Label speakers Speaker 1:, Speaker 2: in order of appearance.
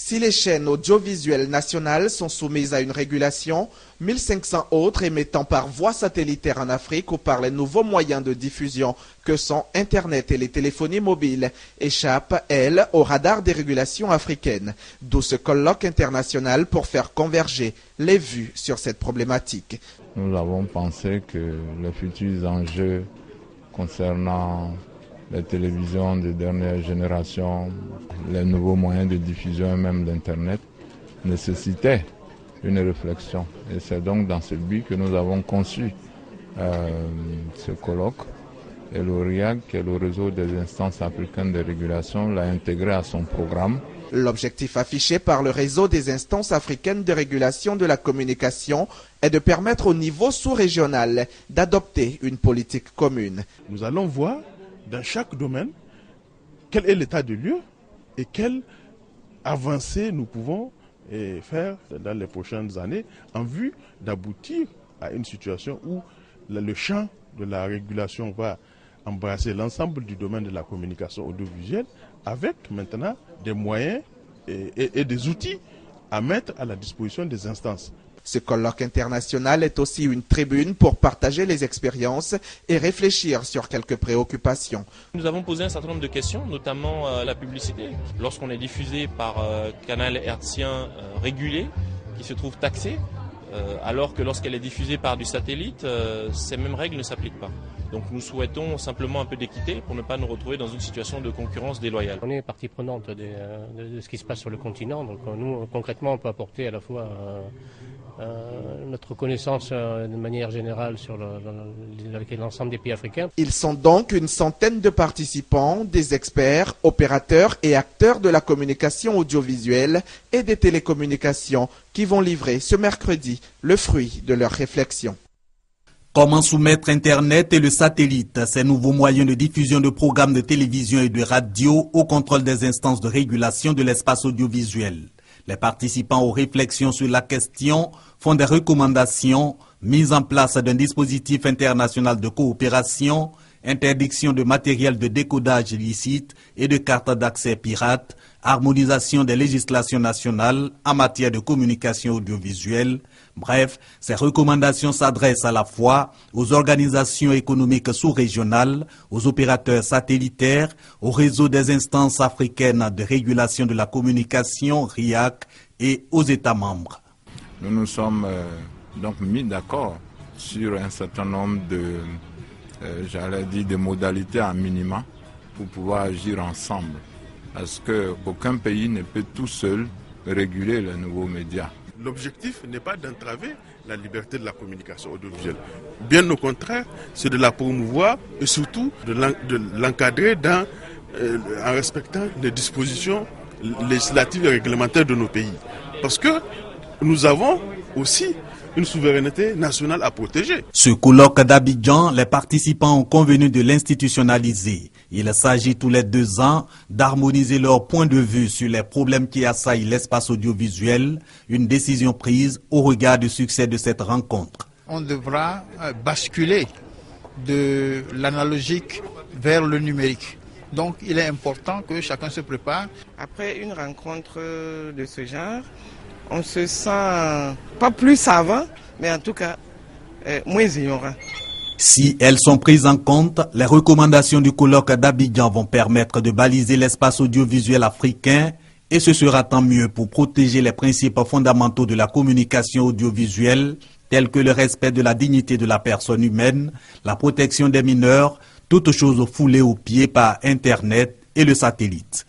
Speaker 1: Si les chaînes audiovisuelles nationales sont soumises à une régulation, 1500 autres émettant par voie satellitaire en Afrique ou par les nouveaux moyens de diffusion que sont Internet et les téléphonies mobiles échappent, elles, au radar des régulations africaines. D'où ce colloque international pour faire converger les vues sur cette problématique.
Speaker 2: Nous avons pensé que les futurs enjeux concernant les télévisions de dernière génération, les nouveaux moyens de diffusion et même l'Internet nécessitaient une réflexion. Et c'est donc dans ce but que nous avons conçu ce colloque. Et le RIAG, qui est le réseau des instances africaines de régulation, l'a intégré à son programme.
Speaker 1: L'objectif affiché par le réseau des instances africaines de régulation de la communication est de permettre au niveau sous-régional d'adopter une politique commune.
Speaker 3: Nous allons voir dans chaque domaine quel est l'état de lieu et quelles avancées nous pouvons faire dans les prochaines années en vue d'aboutir à une situation où le champ de la régulation va embrasser l'ensemble du domaine de la communication audiovisuelle avec maintenant des moyens et des outils à mettre à la disposition des instances.
Speaker 1: Ce colloque international est aussi une tribune pour partager les expériences et réfléchir sur quelques préoccupations.
Speaker 4: Nous avons posé un certain nombre de questions, notamment la publicité. Lorsqu'on est diffusé par canal hertzien régulé, qui se trouve taxé, alors que lorsqu'elle est diffusée par du satellite, ces mêmes règles ne s'appliquent pas. Donc nous souhaitons simplement un peu d'équité pour ne pas nous retrouver dans une situation de concurrence déloyale.
Speaker 5: On est partie prenante de ce qui se passe sur le continent, donc nous concrètement on peut apporter à la fois notre connaissance de manière générale avec l'ensemble des pays africains.
Speaker 1: Ils sont donc une centaine de participants, des experts, opérateurs et acteurs de la communication audiovisuelle et des télécommunications qui vont livrer ce mercredi le fruit de leurs réflexions.
Speaker 6: Comment soumettre Internet et le satellite, ces nouveaux moyens de diffusion de programmes de télévision et de radio au contrôle des instances de régulation de l'espace audiovisuel? Les participants aux réflexions sur la question font des recommandations, mise en place d'un dispositif international de coopération, interdiction de matériel de décodage illicite et de cartes d'accès pirates, harmonisation des législations nationales en matière de communication audiovisuelle. Bref, ces recommandations s'adressent à la fois aux organisations économiques sous-régionales, aux opérateurs satellitaires, au réseau des instances africaines de régulation de la communication, RIAC, et aux États membres.
Speaker 2: Nous nous sommes donc mis d'accord sur un certain nombre de modalités à minima pour pouvoir agir ensemble. Parce qu'aucun pays ne peut tout seul réguler les nouveaux médias.
Speaker 3: L'objectif n'est pas d'entraver la liberté de la communication audiovisuelle. Bien au contraire, c'est de la promouvoir et surtout de l'encadrer en respectant les dispositions législatives et réglementaires de nos pays. Parce que nous avons aussi une souveraineté nationale à protéger.
Speaker 6: Ce colloque d'Abidjan, les participants ont convenu de l'institutionnaliser. Il s'agit tous les 2 ans d'harmoniser leur point de vue sur les problèmes qui assaillent l'espace audiovisuel, une décision prise au regard du succès de cette rencontre.
Speaker 7: On devra basculer de l'analogique vers le numérique. Donc il est important que chacun se prépare.
Speaker 8: Après une rencontre de ce genre, on se sent pas plus savant, mais en tout cas moins ignorant.
Speaker 6: Si elles sont prises en compte, les recommandations du colloque d'Abidjan vont permettre de baliser l'espace audiovisuel africain et ce sera tant mieux pour protéger les principes fondamentaux de la communication audiovisuelle tels que le respect de la dignité de la personne humaine, la protection des mineurs, toutes choses foulées aux pieds par Internet et le satellite.